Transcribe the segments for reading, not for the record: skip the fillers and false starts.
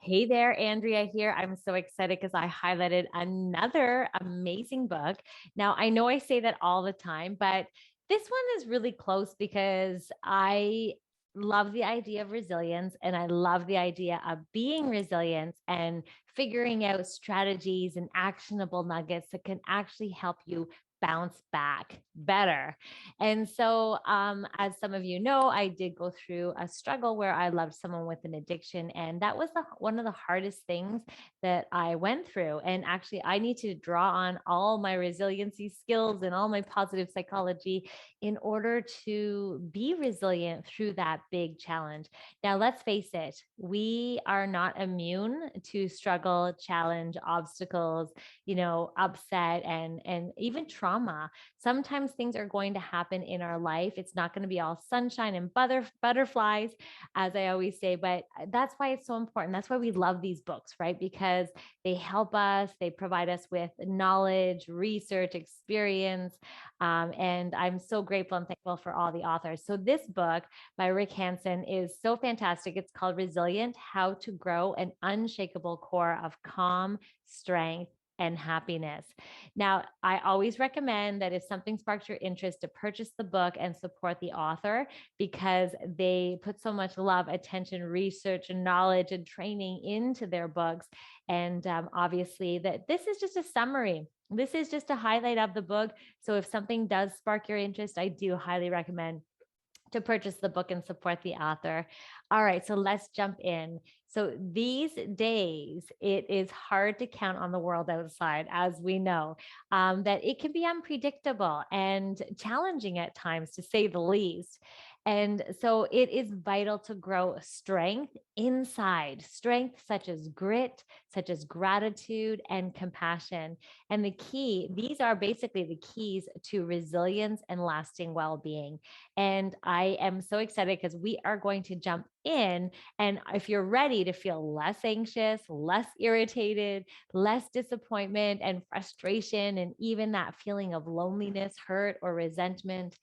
Hey there, Andrea here. I'm so excited because I highlighted another amazing book. Now, I know I say that all the time, but this one is really close because I love the idea of resilience and I love the idea of being resilient and figuring out strategies and actionable nuggets that can actually help you bounce back better. And so, as some of you know, I did go through a struggle where I loved someone with an addiction. And that was one of the hardest things that I went through. And actually, I need to draw on all my resiliency skills and all my positive psychology in order to be resilient through that big challenge. Now, let's face it, we are not immune to struggle, challenge, obstacles, upset and even trauma. Sometimes things are going to happen in our life. It's not going to be all sunshine and butterflies, as I always say, but that's why it's so important. That's why we love these books, right? Because they help us, they provide us with knowledge, research, experience. And I'm so grateful and thankful for all the authors. So this book by Rick Hanson is so fantastic. It's called Resilient: How to Grow an Unshakable Core of Calm, Strength, and Happiness. Now, I always recommend that if something sparks your interest, to purchase the book and support the author because they put so much love, attention, research, and knowledge and training into their books. And obviously, that this is just a summary. This is just a highlight of the book. So if something does spark your interest, I do highly recommend to purchase the book and support the author. All right, so let's jump in. So these days, it is hard to count on the world outside, as we know, that it can be unpredictable and challenging at times, to say the least. And so it is vital to grow strength inside, strength such as grit, such as gratitude and compassion. And these are basically the keys to resilience and lasting well-being. And I am so excited because we are going to jump in. And if you're ready to feel less anxious, less irritated, less disappointment and frustration, and even that feeling of loneliness, hurt, or resentment,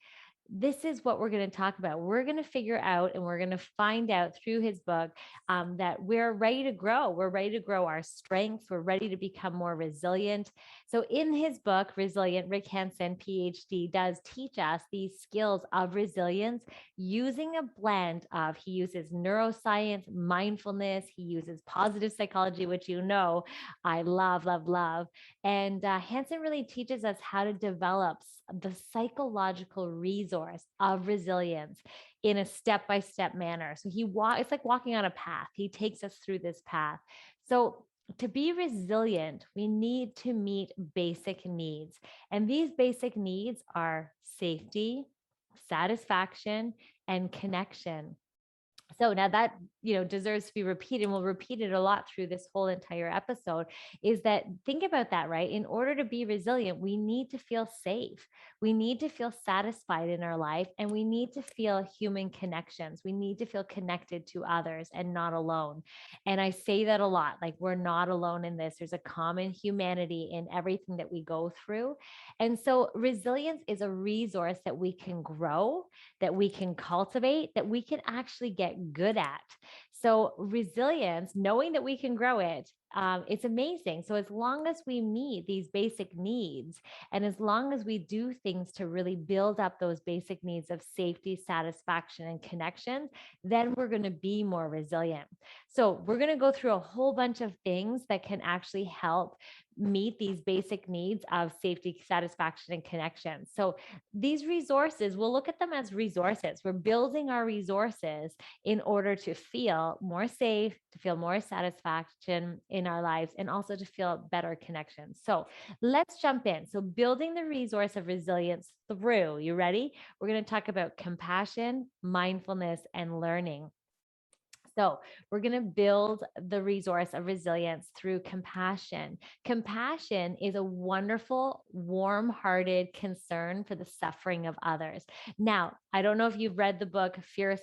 this is what we're going to talk about. We're going to figure out and we're going to find out through his book that we're ready to grow. We're ready to grow our strengths. We're ready to become more resilient. So in his book, Resilient, Rick Hanson, PhD, does teach us these skills of resilience using a blend of, he uses neuroscience, mindfulness, he uses positive psychology, which I love, love, love. And Hanson really teaches us how to develop the psychological resource of resilience in a step-by-step manner. So it's like walking on a path. He takes us through this path. So to be resilient, we need to meet basic needs. And these basic needs are safety, satisfaction, and connection. So now that, deserves to be repeated, and we'll repeat it a lot through this whole entire episode, is that think about that, right? In order to be resilient, we need to feel safe. We need to feel satisfied in our life, and we need to feel human connections. We need to feel connected to others and not alone. And I say that a lot, like we're not alone in this. There's a common humanity in everything that we go through. And so resilience is a resource that we can grow, that we can cultivate, that we can actually get good at. So resilience, knowing that we can grow it, it's amazing. So as long as we meet these basic needs, and as long as we do things to really build up those basic needs of safety, satisfaction, and connection, then we're going to be more resilient. So we're going to go through a whole bunch of things that can actually help meet these basic needs of safety, satisfaction, and connection. So these resources, we'll look at them as resources. We're building our resources in order to feel more safe, to feel more satisfaction in our lives, and also to feel better connections. So let's jump in. So building the resource of resilience through, you ready? We're going to talk about compassion, mindfulness, and learning. So we're going to build the resource of resilience through compassion. Compassion is a wonderful, warm-hearted concern for the suffering of others. Now, I don't know if you've read the book Fierce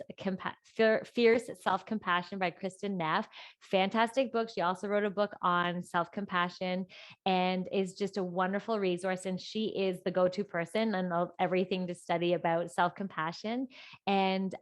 Self-Compassion by Kristen Neff. Fantastic book. She also wrote a book on self-compassion and is just a wonderful resource. And she is the go-to person on everything to study about self-compassion. And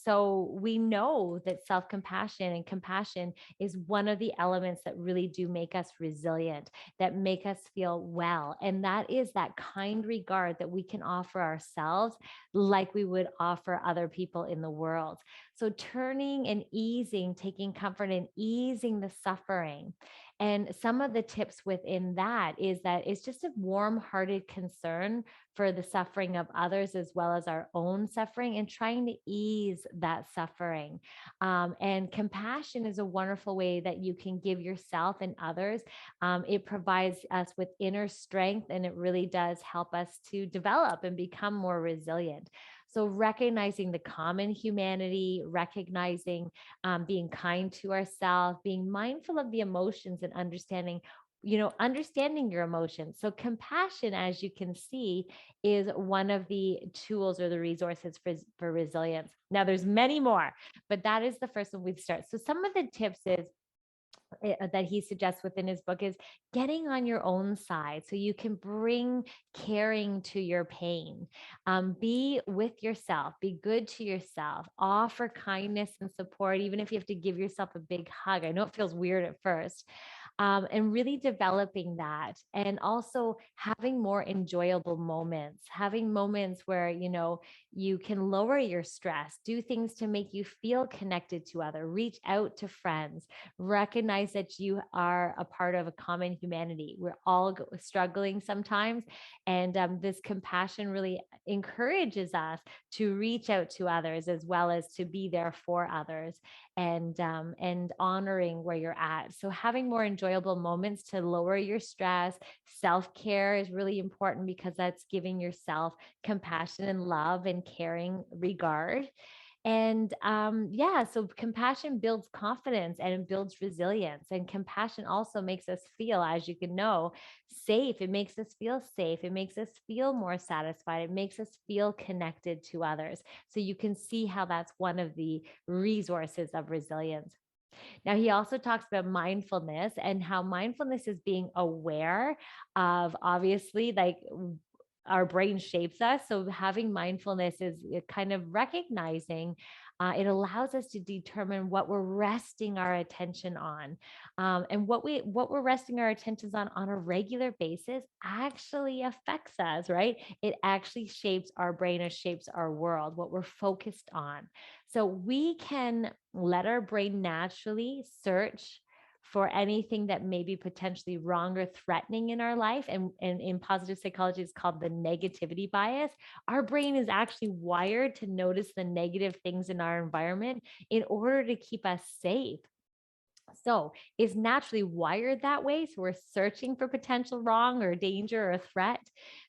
so we know know that self-compassion and compassion is one of the elements that really do make us resilient, that make us feel well. And that is that kind regard that we can offer ourselves like we would offer other people in the world. So turning and easing, taking comfort in easing the suffering. And some of the tips within that is that it's just a warm hearted concern for the suffering of others as well as our own suffering and trying to ease that suffering. And compassion is a wonderful way that you can give yourself and others. It provides us with inner strength and it really does help us to develop and become more resilient. So, recognizing the common humanity, recognizing being kind to ourselves, being mindful of the emotions and understanding your emotions. So compassion, as you can see, is one of the tools or the resources for resilience. Now there's many more, but that is the first one we start. So some of the tips is that he suggests within his book is getting on your own side so you can bring caring to your pain. Be with yourself, be good to yourself, offer kindness and support, even if you have to give yourself a big hug. I know it feels weird at first, and really developing that. And also having more enjoyable moments, having moments where, you can lower your stress, do things to make you feel connected to other, reach out to friends, recognize that you are a part of a common humanity. We're all struggling sometimes. And this compassion really encourages us to reach out to others as well as to be there for others and honoring where you're at. So having more enjoyable moments to lower your stress. Self-care is really important because that's giving yourself compassion and love and caring regard. And so compassion builds confidence and it builds resilience. And compassion also makes us feel, as you can know, safe. It makes us feel safe. It makes us feel more satisfied. It makes us feel connected to others. So you can see how that's one of the resources of resilience. Now, he also talks about mindfulness and how mindfulness is being aware of, obviously, like our brain shapes us. So having mindfulness is kind of recognizing, it allows us to determine what we're resting our attention on, and what we're resting our attentions on a regular basis actually affects us, right? It actually shapes our brain, it shapes our world, what we're focused on. So we can let our brain naturally search for anything that may be potentially wrong or threatening in our life. And in positive psychology, it's called the negativity bias. Our brain is actually wired to notice the negative things in our environment in order to keep us safe. So it's naturally wired that way. So we're searching for potential wrong or danger or threat.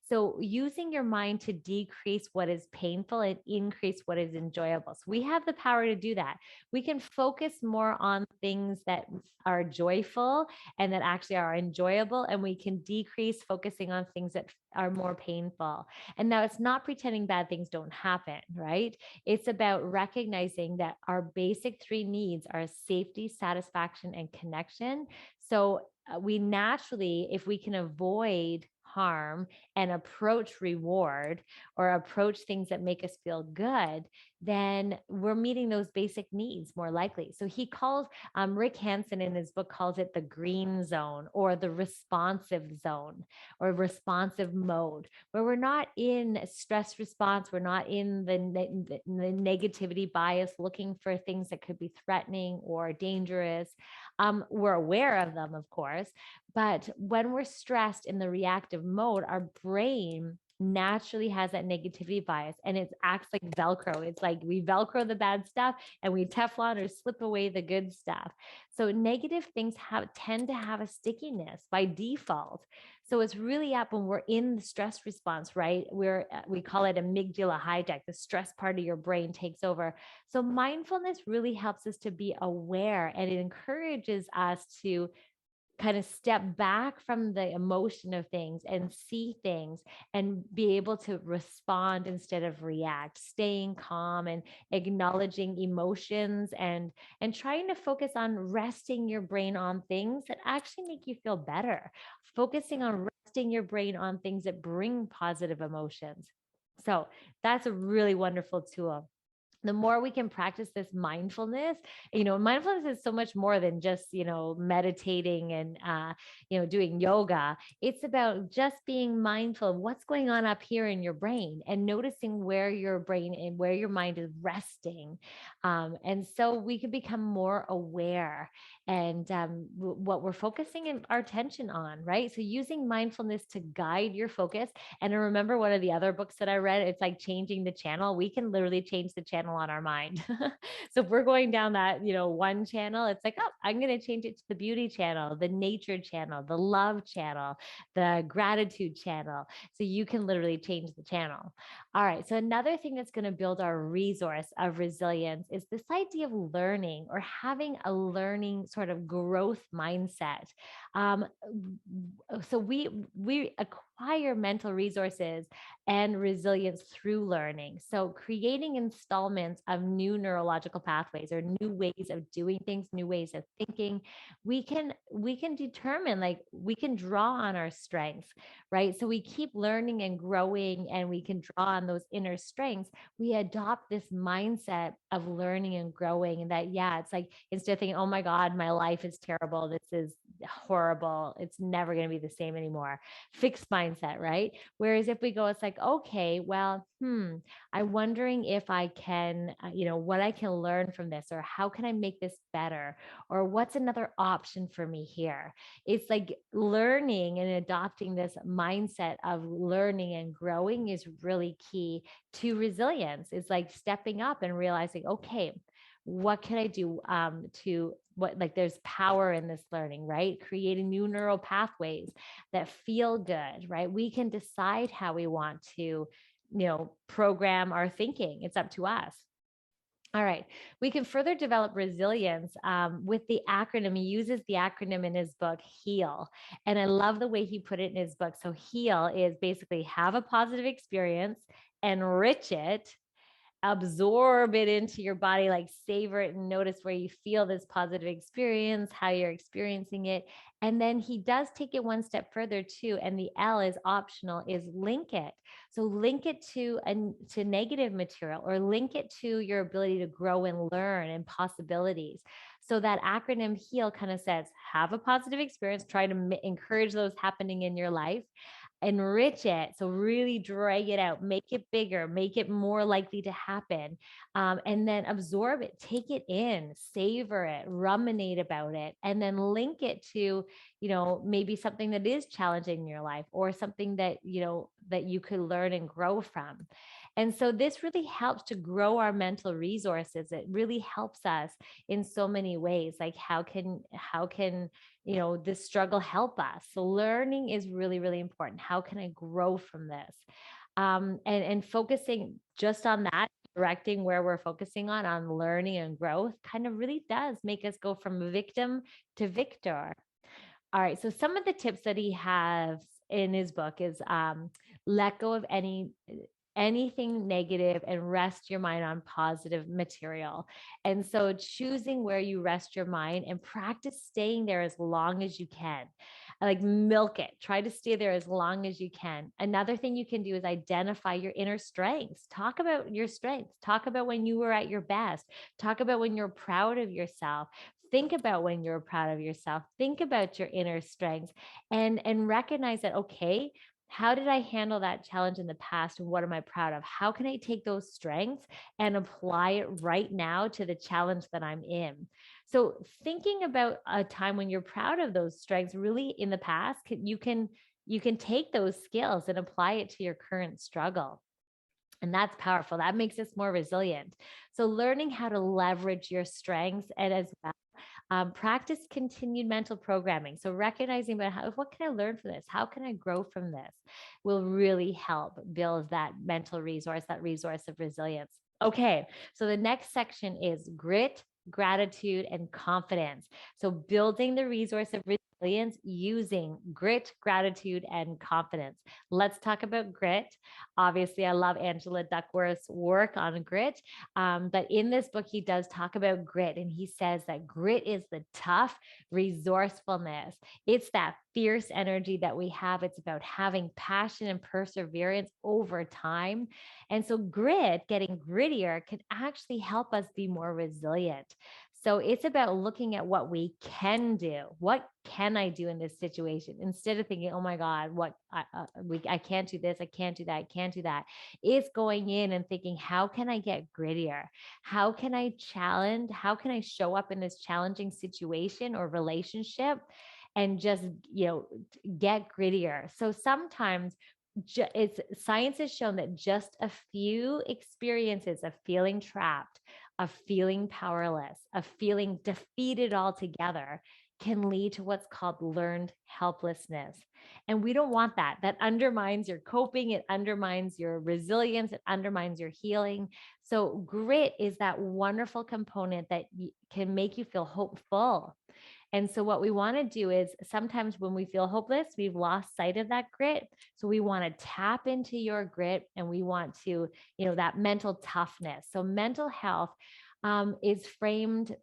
So using your mind to decrease what is painful and increase what is enjoyable. So we have the power to do that. We can focus more on things that are joyful and that actually are enjoyable. And we can decrease focusing on things that are more painful. And now it's not pretending bad things don't happen, right? It's about recognizing that our basic three needs are safety, satisfaction, and connection. So we naturally, if we can avoid harm and approach reward or approach things that make us feel good, then we're meeting those basic needs more likely. So he calls, Rick Hanson in his book calls it the green zone or the responsive zone or responsive mode, where we're not in stress response. We're not in the negativity bias, looking for things that could be threatening or dangerous. We're aware of them, of course, but when we're stressed in the reactive mode, our brain naturally has that negativity bias and it acts like Velcro. It's like we Velcro the bad stuff and we Teflon or slip away the good stuff. So negative things tend to have a stickiness by default. So it's really up when we're in the stress response, right? We call it amygdala hijack. The stress part of your brain takes over. So mindfulness really helps us to be aware and it encourages us to kind of step back from the emotion of things and see things and be able to respond instead of react, staying calm and acknowledging emotions and trying to focus on resting your brain on things that actually make you feel better, focusing on resting your brain on things that bring positive emotions. So that's a really wonderful tool. the more we can practice this mindfulness, mindfulness is so much more than just, meditating and, doing yoga. It's about just being mindful of what's going on up here in your brain and noticing where your brain and where your mind is resting. And so we can become more aware and what we're focusing our attention on, right? So using mindfulness to guide your focus. And I remember one of the other books that I read, it's like changing the channel. We can literally change the channel on our mind. So if we're going down that, one channel, it's like, oh, I'm going to change it to the beauty channel, the nature channel, the love channel, the gratitude channel. So you can literally change the channel. All right. So another thing that's going to build our resource of resilience is this idea of learning or having a learning sort of growth mindset. Um, so we acquire mental resources and resilience through learning. So creating installments of new neurological pathways or new ways of doing things, new ways of thinking, we can determine, like, we can draw on our strengths, right? So we keep learning and growing, and we can draw on those inner strengths. We adopt this mindset of learning and growing, and that, yeah, it's like, instead of thinking, oh my God, my life is terrible, this is horrible, it's never going to be the same anymore, fixed mindset, right? Whereas if we go, it's like, okay, well, I'm wondering if I can, what I can learn from this, or how can I make this better, or what's another option for me here. It's like learning and adopting this mindset of learning and growing is really key to resilience. It's like stepping up and realizing, okay, what can I do to what, like, there's power in this learning, right? Creating new neural pathways that feel good, right? We can decide how we want to, program our thinking. It's up to us. All right. We can further develop resilience with the acronym. He uses the acronym in his book, HEAL. And I love the way he put it in his book. So HEAL is basically have a positive experience, enrich it, absorb it into your body, like savor it and notice where you feel this positive experience, how you're experiencing it. And then he does take it one step further too. And the L is optional, is link it. So link it to negative material, or link it to your ability to grow and learn and possibilities. So that acronym HEAL kind of says, have a positive experience, try to encourage those happening in your life, enrich it. So really drag it out, make it bigger, make it more likely to happen. And then absorb it, take it in, savor it, ruminate about it, and then link it to, maybe something that is challenging in your life, or something that, that you could learn and grow from. And so this really helps to grow our mental resources. It really helps us in so many ways. Like, how can this struggle help us? So learning is really, really important. How can I grow from this? And focusing just on that, directing where we're focusing on learning and growth, kind of really does make us go from victim to victor. All right. So some of the tips that he has in his book is let go of anything negative and rest your mind on positive material. And so choosing where you rest your mind, and practice staying there as long as you can. Like, milk it. Try to stay there as long as you can. Another thing you can do is identify your inner strengths. Talk about your strengths. Talk about when you were at your best. Talk about when you're proud of yourself. Think about when you're proud of yourself. Think about your inner strengths, and recognize that, okay, how did I handle that challenge in the past? And what am I proud of? How can I take those strengths and apply it right now to the challenge that I'm in? So thinking about a time when you're proud of those strengths really in the past, you can take those skills and apply it to your current struggle. And that's powerful. That makes us more resilient. So learning how to leverage your strengths, and as well, practice continued mental programming. So recognizing about what can I learn from this? How can I grow from this will really help build that mental resource, that resource of resilience. Okay, so the next section is grit, gratitude, and confidence. So building the resource of resilience using grit, gratitude, and confidence. Let's talk about grit. Obviously, I love Angela Duckworth's work on grit. But in this book, he does talk about grit, and he says that grit is the tough resourcefulness. It's that fierce energy that we have. It's about having passion and perseverance over time. And so grit, getting grittier, can actually help us be more resilient. So it's about looking at what we can do. What can I do in this situation? Instead of thinking, oh my God, I can't do this, I can't do that, I can't do that. It's going in and thinking, how can I get grittier? How can I challenge? How can I show up in this challenging situation or relationship and just, get grittier? So sometimes it's science has shown that just a few experiences of feeling trapped, of feeling powerless, of feeling defeated altogether can lead to what's called learned helplessness. And we don't want that. That undermines your coping, it undermines your resilience, it undermines your healing. So, grit is that wonderful component that can make you feel hopeful. And so, what we want to do is sometimes when we feel hopeless, we've lost sight of that grit. So, we want to tap into your grit and we want to, that mental toughness. So, mental health is framed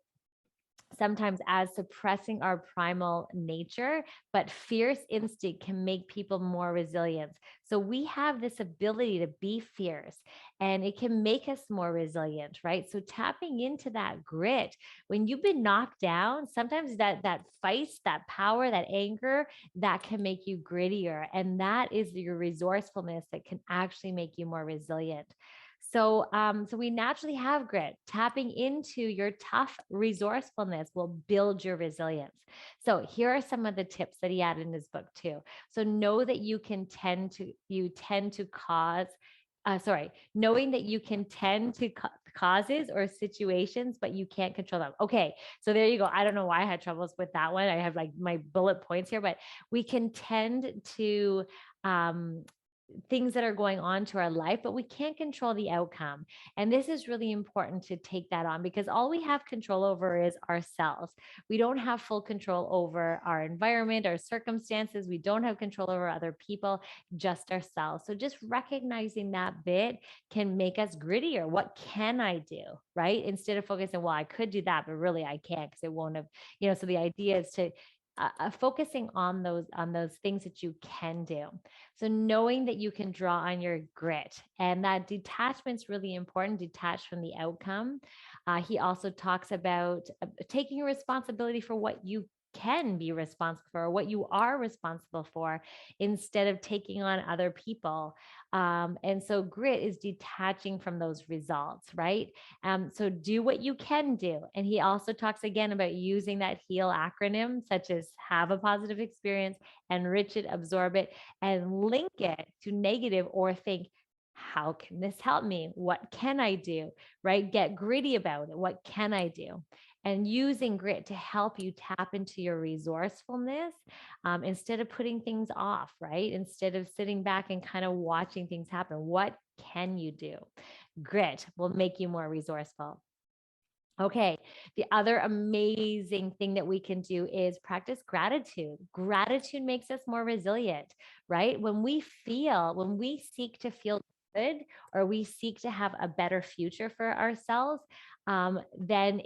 sometimes as suppressing our primal nature, but fierce instinct can make people more resilient. So we have this ability to be fierce and it can make us more resilient, right? So tapping into that grit, when you've been knocked down, sometimes that feist, that power, that anger, that can make you grittier. And that is your resourcefulness that can actually make you more resilient. So we naturally have grit. Tapping into your tough resourcefulness will build your resilience. So here are some of the tips that he had in his book too. So know that you tend to cause knowing that you can tend to causes or situations, but you can't control them. Okay, so there you go. I don't know why I had troubles with that one. I have like my bullet points here, but we can tend to things that are going on to our life, but we can't control the outcome. And this is really important to take that on because all we have control over is ourselves. We don't have full control over our environment, our circumstances. We don't have control over other people, just ourselves. So just recognizing that bit can make us grittier. What can I do? Right? Instead of focusing, well, I could do that, but really I can't because it won't have, so the idea is to focusing on those things that you can do. So knowing that you can draw on your grit and that detachment's really important, detached from the outcome. He also talks about taking responsibility for what you can be responsible for, what you are responsible for, instead of taking on other people. And so grit is detaching from those results, right? So do what you can do. And he also talks again about using that HEAL acronym, such as have a positive experience, enrich it, absorb it, and link it to negative or think, how can this help me? What can I do? Right? Get gritty about it. What can I do? And using grit to help you tap into your resourcefulness instead of putting things off, right? Instead of sitting back and kind of watching things happen. What can you do? Grit will make you more resourceful. Okay. The other amazing thing that we can do is practice gratitude. Gratitude makes us more resilient, right? When we seek to feel good or we seek to have a better future for ourselves, then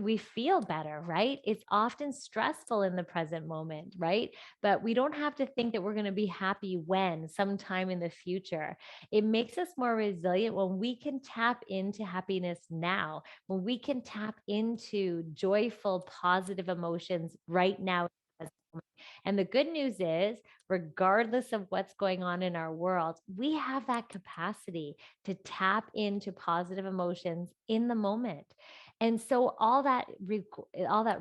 we feel better, right? It's often stressful in the present moment, right? But we don't have to think that we're going to be happy when sometime in the future. It makes us more resilient when we can tap into happiness now, when we can tap into joyful, positive emotions right now. And the good news is, regardless of what's going on in our world, we have that capacity to tap into positive emotions in the moment. And so all that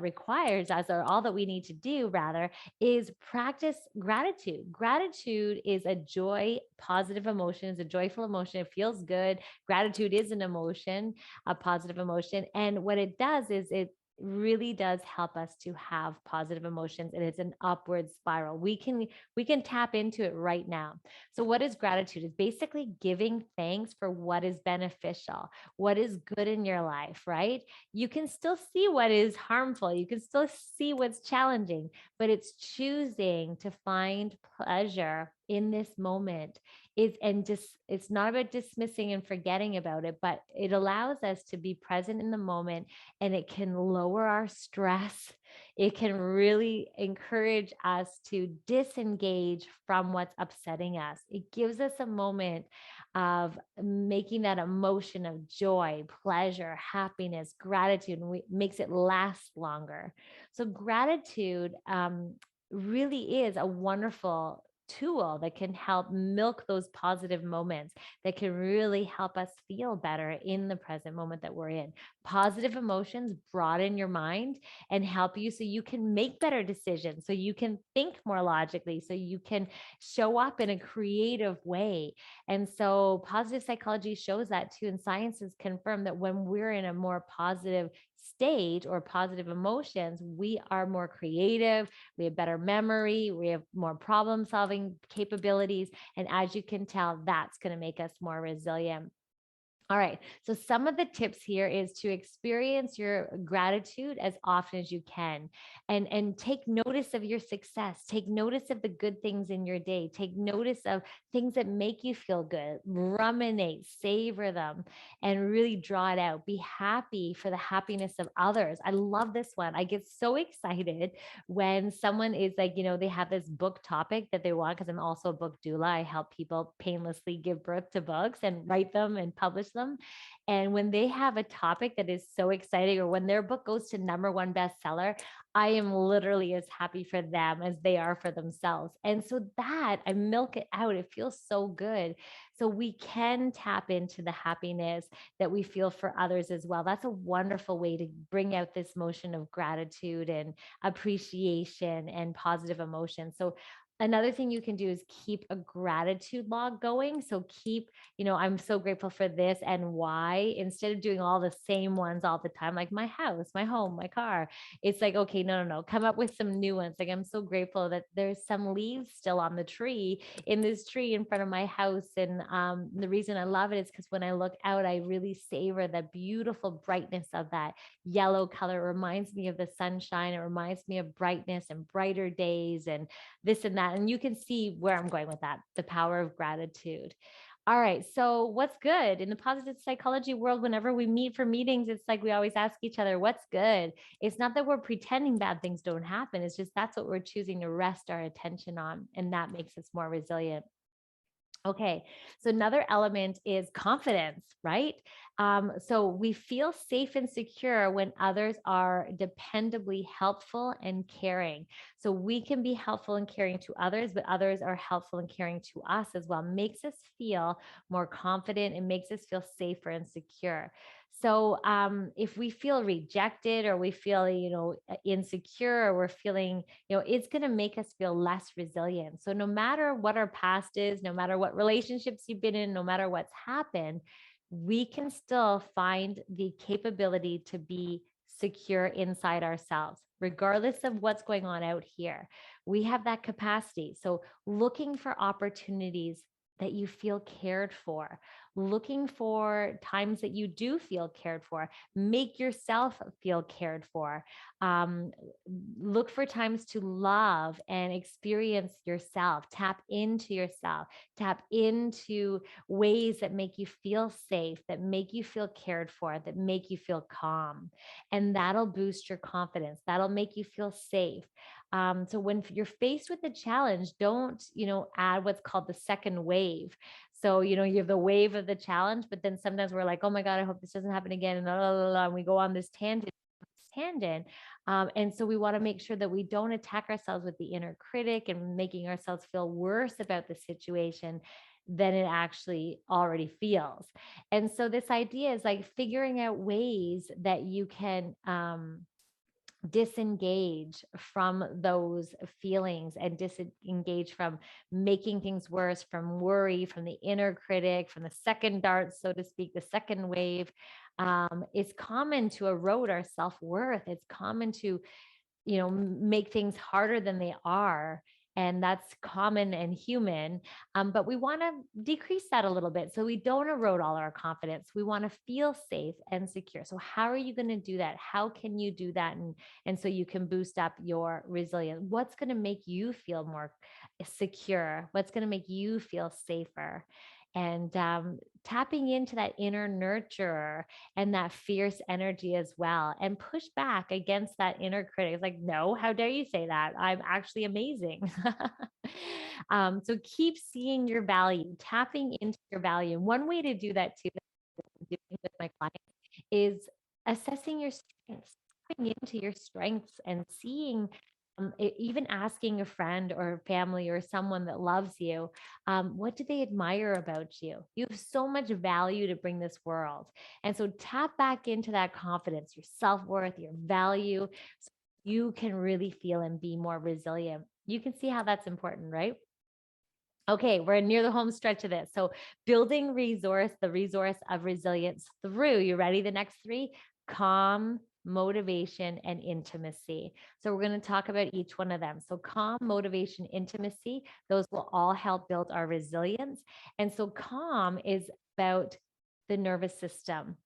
requires us, or all that we need to do rather, is practice gratitude. Gratitude is a joy, positive emotion, is a joyful emotion. It feels good. Gratitude is an emotion, a positive emotion. And what it does is it really does help us to have positive emotions, and it's an upward spiral. We can tap into it right now. So what is gratitude? It's basically giving thanks for what is beneficial, what is good in your life, right? You can still see what is harmful, you can still see what's challenging, but it's choosing to find pleasure in this moment. It's not about dismissing and forgetting about it, but it allows us to be present in the moment, and it can lower our stress. it can really encourage us to disengage from what's upsetting us. It gives us a moment of making that emotion of joy, pleasure, happiness, gratitude, and makes it last longer. So gratitude really is a wonderful tool that can help milk those positive moments, that can really help us feel better in the present moment that we're in. Positive emotions broaden your mind and help you so you can make better decisions, so you can think more logically, so you can show up in a creative way. And so positive psychology shows that too. And science has confirmed that when we're in a more positive state or positive emotions, we are more creative, we have better memory, we have more problem solving capabilities. And as you can tell, that's going to make us more resilient. All right. So some of the tips here is to experience your gratitude as often as you can, and take notice of your success. Take notice of the good things in your day. Take notice of things that make you feel good. Ruminate, savor them, and really draw it out. Be happy for the happiness of others. I love this one. I get so excited when someone is like, they have this book topic that they want, because I'm also a book doula. I help people painlessly give birth to books and write them and publish them. And when they have a topic that is so exciting, or when their book goes to #1 bestseller, I am literally as happy for them as they are for themselves. And so that I milk it out. It feels so good. So we can tap into the happiness that we feel for others as well. That's a wonderful way to bring out this motion of gratitude and appreciation and positive emotion. So another thing you can do is keep a gratitude log going. So keep, I'm so grateful for this and why, instead of doing all the same ones all the time, like my house, my home, my car. It's like, okay, no, come up with some new ones. Like, I'm so grateful that there's some leaves still on the tree, in this tree in front of my house. And the reason I love it is because when I look out, I really savor the beautiful brightness of that yellow color. It reminds me of the sunshine. It reminds me of brightness and brighter days and this and that. And you can see where I'm going with that, the power of gratitude. All right. So what's good in the positive psychology world? Whenever we meet for meetings, it's like we always ask each other, what's good? It's not that we're pretending bad things don't happen. It's just that's what we're choosing to rest our attention on. And that makes us more resilient. Okay, so another element is confidence, right? So we feel safe and secure when others are dependably helpful and caring. So we can be helpful and caring to others, but others are helpful and caring to us as well. Makes us feel more confident and makes us feel safer and secure. So if we feel rejected, or we feel, insecure, or we're feeling, it's going to make us feel less resilient. So no matter what our past is, no matter what relationships you've been in, no matter what's happened, we can still find the capability to be secure inside ourselves, regardless of what's going on out here. We have that capacity. So looking for opportunities that you feel cared for, looking for times that you do feel cared for, make yourself feel cared for. Um, Look for times to love and experience yourself, tap into yourself, tap into ways that make you feel safe, that make you feel cared for, that make you feel calm. And that'll boost your confidence. That'll make you feel safe. So when you're faced with a challenge, don't, add what's called the second wave. So, you have the wave of the challenge, but then sometimes we're like, oh my God, I hope this doesn't happen again. And, and we go on this tangent. And so we want to make sure that we don't attack ourselves with the inner critic and making ourselves feel worse about the situation than it actually already feels. And so this idea is like figuring out ways that you can disengage from those feelings and disengage from making things worse, from worry, from the inner critic, from the second dart, so to speak, the second wave. It's common to erode our self-worth. It's common to, make things harder than they are. And that's common and human. But we want to decrease that a little bit so we don't erode all our confidence. We want to feel safe and secure. So how are you going to do that? How can you do that? And so you can boost up your resilience. What's going to make you feel more secure? What's going to make you feel safer? and tapping into that inner nurturer and that fierce energy as well, and push back against that inner critic. It's like, no, how dare you say that? I'm actually amazing. So keep seeing your value, tapping into your value. And one way to do that too, that I'm doing with my clients, is assessing your strengths, tapping into your strengths and seeing, even asking a friend or family or someone that loves you, what do they admire about you? You have so much value to bring this world. And so tap back into that confidence, your self-worth, your value, so you can really feel and be more resilient. You can see how that's important, right? Okay, we're near the home stretch of this. So building the resource of resilience through, you ready? The next three: calm, motivation, and intimacy. So we're going to talk about each one of them. So calm, motivation, intimacy, those will all help build our resilience. And so calm is about the nervous system.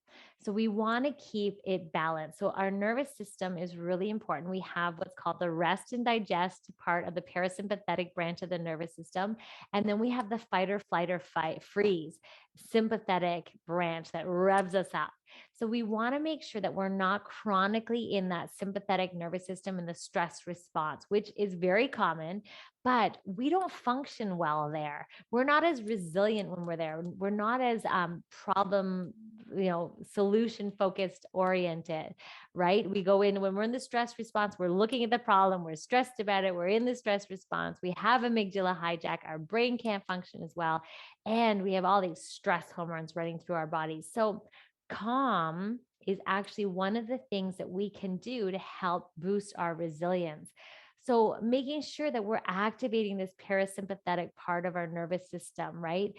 So we want to keep it balanced. So our nervous system is really important. We have what's called the rest and digest part of the parasympathetic branch of the nervous system. And then we have the fight or flight or fight freeze sympathetic branch that revs us up. So we want to make sure that we're not chronically in that sympathetic nervous system and the stress response, which is very common, but we don't function well there. We're not as resilient when we're there. We're not as problem, solution focused oriented, right? We go in when we're in the stress response, we're looking at the problem, we're stressed about it, we're in the stress response, we have amygdala hijack, our brain can't function as well, and we have all these stress hormones running through our bodies. So calm is actually one of the things that we can do to help boost our resilience. So making sure that we're activating this parasympathetic part of our nervous system, right?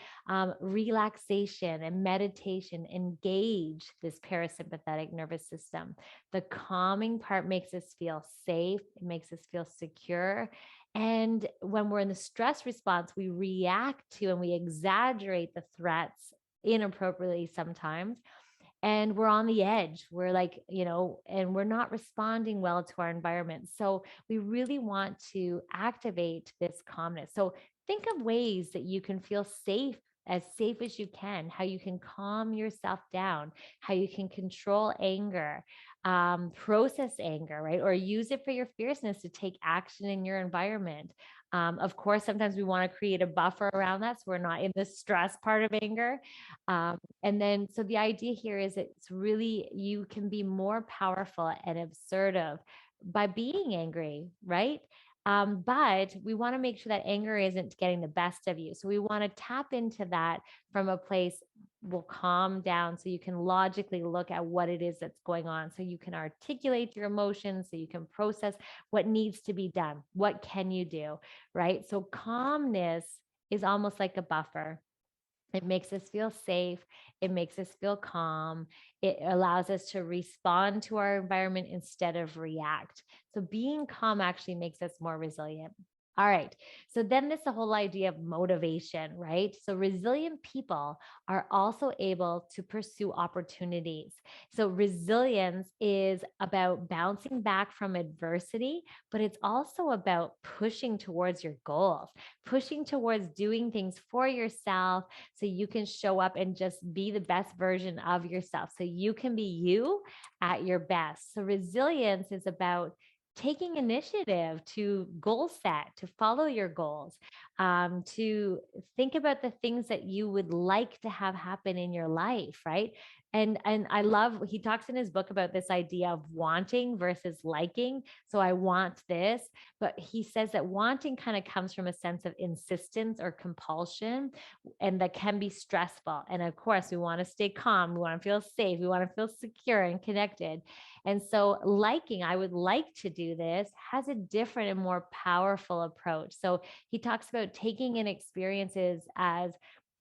Relaxation and meditation engage this parasympathetic nervous system. The calming part makes us feel safe. It makes us feel secure. And when we're in the stress response, we react to and we exaggerate the threats inappropriately sometimes, and we're on the edge. We're like, and we're not responding well to our environment. So we really want to activate this calmness. So think of ways that you can feel safe as you can, how you can calm yourself down, how you can control anger, process anger, right? Or use it for your fierceness to take action in your environment. Of course, sometimes we want to create a buffer around that so we're not in the stress part of anger. And then, so the idea here is it's really, you can be more powerful and assertive by being angry, right? But we want to make sure that anger isn't getting the best of you. So we want to tap into that from a place, will calm down so you can logically look at what it is that's going on. So you can articulate your emotions, so you can process what needs to be done. What can you do, right? So calmness is almost like a buffer. It makes us feel safe. It makes us feel calm. It allows us to respond to our environment instead of react. So being calm actually makes us more resilient. All right. So then this the whole idea of motivation, right? So resilient people are also able to pursue opportunities. So resilience is about bouncing back from adversity, but it's also about pushing towards your goals, pushing towards doing things for yourself so you can show up and just be the best version of yourself. So you can be you at your best. So resilience is about taking initiative to goal set, to follow your goals, to think about the things that you would like to have happen in your life, right? And I love, he talks in his book about this idea of wanting versus liking. So I want this, but he says that wanting kind of comes from a sense of insistence or compulsion, and that can be stressful. And of course, we want to stay calm. We want to feel safe. We want to feel secure and connected. And so liking, I would like to do this, has a different and more powerful approach. So he talks about taking in experiences as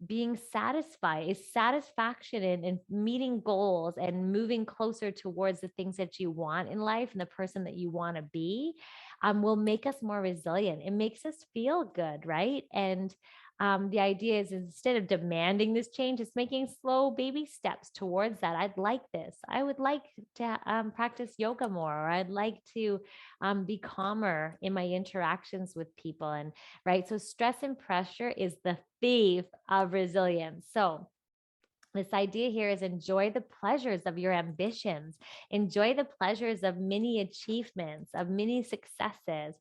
being satisfied, is satisfaction in meeting goals and moving closer towards the things that you want in life and the person that you want to be, will make us more resilient. It makes us feel good, right? And the idea is instead of demanding this change, it's making slow baby steps towards that. I'd like this. I would like to practice yoga more, or I'd like to be calmer in my interactions with people. And right. So stress and pressure is the thief of resilience. So this idea here is enjoy the pleasures of your ambitions, enjoy the pleasures of mini achievements, of mini successes,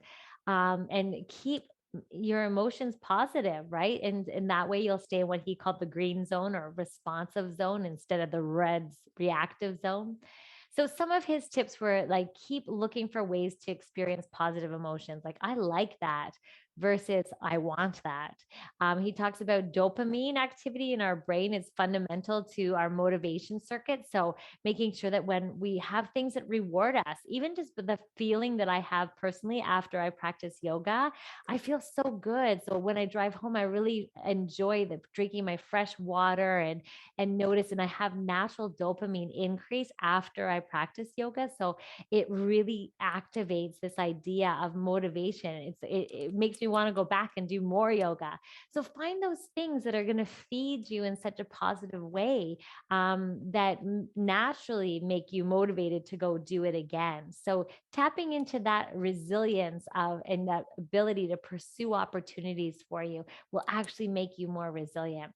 and keep your emotions positive, right? And in that way, you'll stay in what he called the green zone or responsive zone instead of the red reactive zone. So some of his tips were like keep looking for ways to experience positive emotions. Like I like that versus I want that. He talks about dopamine activity in our brain is fundamental to our motivation circuit. So making sure that when we have things that reward us, even just the feeling that I have personally after I practice yoga, I feel so good. So when I drive home, I really enjoy the drinking my fresh water and notice, and I have natural dopamine increase after I practice yoga. So it really activates this idea of motivation. It makes me want to go back and do more yoga. So find those things that are going to feed you in such a positive way that naturally make you motivated to go do it again. So tapping into that resilience of and that ability to pursue opportunities for you will actually make you more resilient,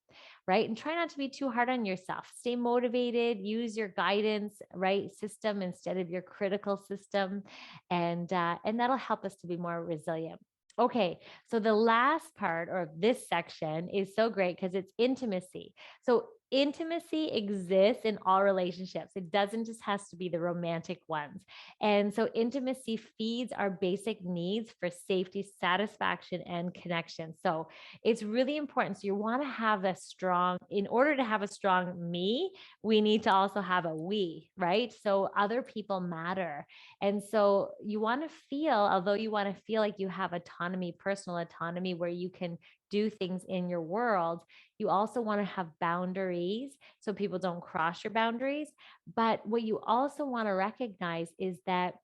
right? And try not to be too hard on yourself. Stay motivated, use your guidance, right, system instead of your critical system. And that'll help us to be more resilient. Okay, so the last part or this section is so great because it's intimacy. So intimacy exists in all relationships. It doesn't just has to be the romantic ones. And so intimacy feeds our basic needs for safety, satisfaction, and connection. So it's really important. So you want to have a strong, in order to have a strong me, we need to also have a we, right? So other people matter. And so you want to feel, although you want to feel like you have autonomy, personal autonomy, where you can do things in your world, you also want to have boundaries so people don't cross your boundaries. But what you also want to recognize is that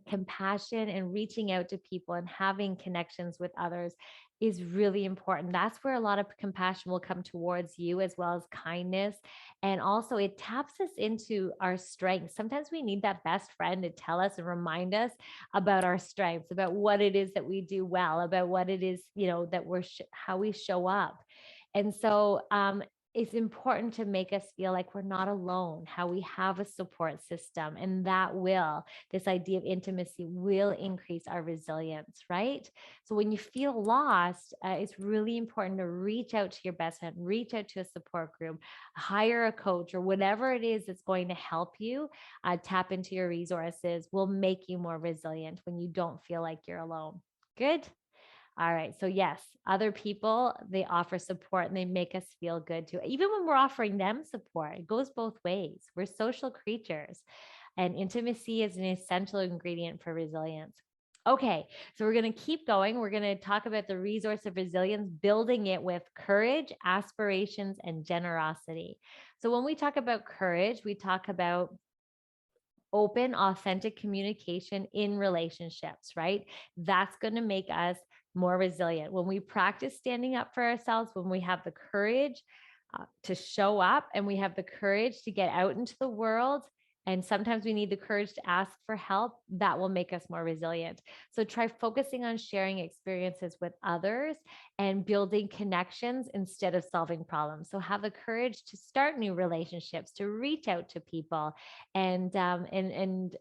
compassion and reaching out to people and having connections with others is really important. That's where a lot of compassion will come towards you, as well as kindness. And also, it taps us into our strengths. Sometimes we need that best friend to tell us and remind us about our strengths, about what it is that we do well, about what it is, that we're how we show up. And so, it's important to make us feel like we're not alone, how we have a support system, and this idea of intimacy will increase our resilience, right? So when you feel lost, it's really important to reach out to your best friend, reach out to a support group, hire a coach, or whatever it is that's going to help you tap into your resources will make you more resilient when you don't feel like you're alone. Good. All right. So yes, other people, they offer support and they make us feel good too. Even when we're offering them support, it goes both ways. We're social creatures, and intimacy is an essential ingredient for resilience. Okay, so we're going to keep going. We're going to talk about the resource of resilience, building it with courage, aspirations, and generosity. So when we talk about courage, we talk about open, authentic communication in relationships, right? That's going to make us more resilient. When we practice standing up for ourselves, when we have the courage to show up and we have the courage to get out into the world, and sometimes we need the courage to ask for help, that will make us more resilient. So try focusing on sharing experiences with others and building connections instead of solving problems. So have the courage to start new relationships, to reach out to people and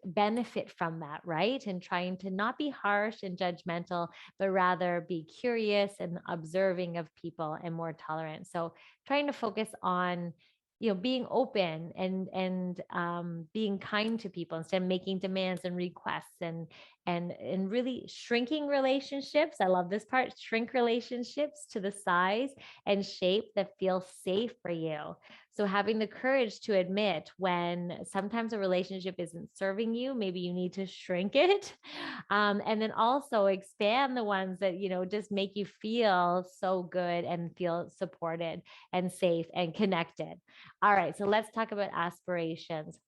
benefit from that, right? And trying to not be harsh and judgmental, but rather be curious and observing of people and more tolerant. So trying to focus on being open and being kind to people instead of making demands and requests and really shrinking relationships. I love this part. Shrink relationships to the size and shape that feels safe for you. So having the courage to admit when sometimes a relationship isn't serving you, maybe you need to shrink it. And then also expand the ones that, just make you feel so good and feel supported and safe and connected. All right, so let's talk about aspirations.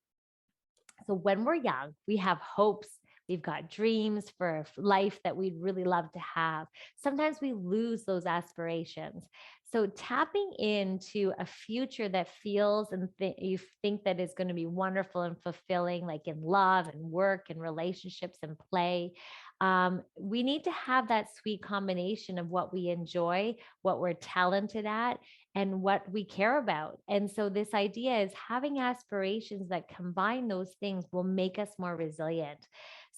So when we're young, we have hopes, We've got dreams for a life that we'd really love to have. Sometimes we lose those aspirations. So tapping into a future that feels and you think that is going to be wonderful and fulfilling, like in love and work and relationships and play. We need to have that sweet combination of what we enjoy, what we're talented at, and what we care about. And so this idea is having aspirations that combine those things will make us more resilient.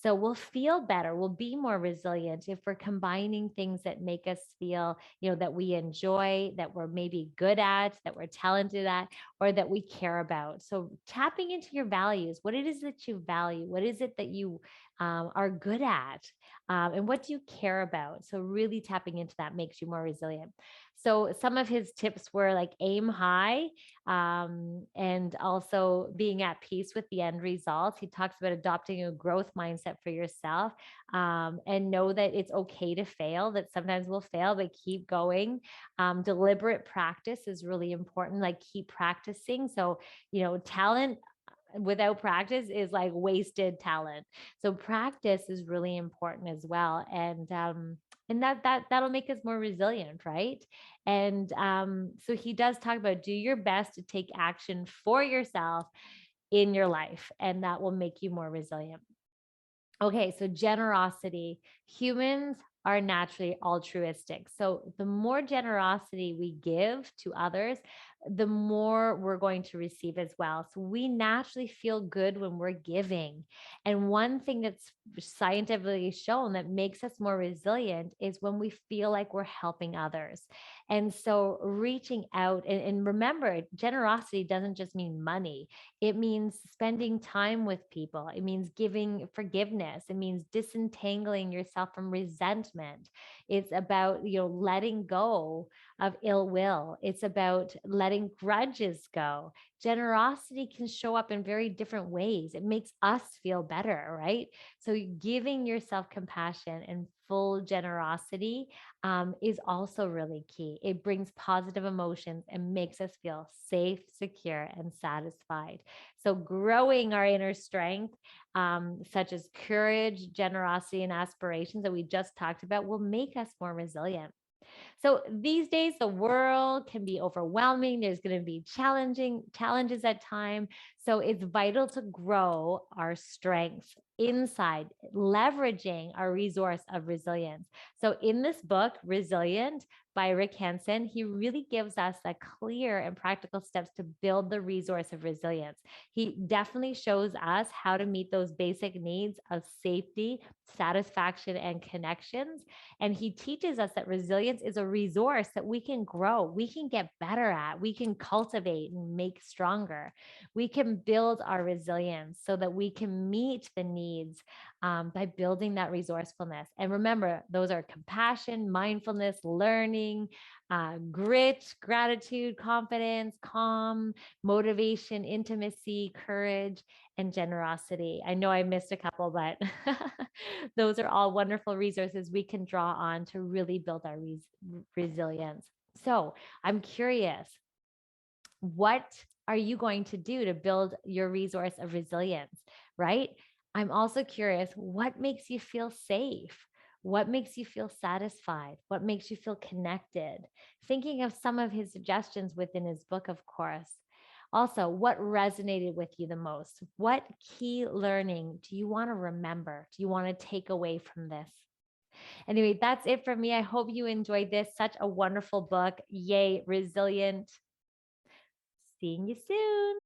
So we'll feel better, we'll be more resilient if we're combining things that make us feel, that we enjoy, that we're maybe good at, that we're talented at, or that we care about. So tapping into your values, what it is that you value, what is it that you are good at, and what do you care about? So really tapping into that makes you more resilient. So some of his tips were like aim high, and also being at peace with the end results. He talks about adopting a growth mindset for yourself, and know that it's okay to fail, that sometimes we'll fail, but keep going. Deliberate practice is really important, like keep practicing. So, talent without practice is like wasted talent. So practice is really important as well. And that'll make us more resilient, right? And so he does talk about do your best to take action for yourself in your life, and that will make you more resilient. Okay, so generosity. Humans are naturally altruistic. So the more generosity we give to others, the more we're going to receive as well. So we naturally feel good when we're giving. And one thing that's scientifically shown that makes us more resilient is when we feel like we're helping others. And so reaching out, and remember, generosity doesn't just mean money. It means spending time with people. It means giving forgiveness. It means disentangling yourself from resentment. It's about, letting go of ill will. It's about letting grudges go. Generosity can show up in very different ways. It makes us feel better, right? So giving yourself compassion and full generosity is also really key. It brings positive emotions and makes us feel safe, secure, and satisfied. So growing our inner strength, such as courage, generosity, and aspirations that we just talked about, will make us more resilient. So these days, the world can be overwhelming. There's going to be challenges at times. So it's vital to grow our strengths inside, leveraging our resource of resilience. So in this book, Resilient by Rick Hanson, he really gives us a clear and practical steps to build the resource of resilience. He definitely shows us how to meet those basic needs of safety, satisfaction, and connections. And he teaches us that resilience is a resource that we can grow, we can get better at, we can cultivate and make stronger. We can build our resilience so that we can meet the needs by building that resourcefulness. And remember, those are compassion, mindfulness, learning, grit, gratitude, confidence, calm, motivation, intimacy, courage, and generosity. I know I missed a couple, but those are all wonderful resources we can draw on to really build our resilience. So I'm curious, what are you going to do to build your resource of resilience, right? I'm also curious, what makes you feel safe? What makes you feel satisfied? What makes you feel connected? Thinking of some of his suggestions within his book, of course. Also, what resonated with you the most? What key learning do you want to remember? Do you want to take away from this? Anyway, that's it for me. I hope you enjoyed this. Such a wonderful book. Yay, Resilient. Seeing you soon.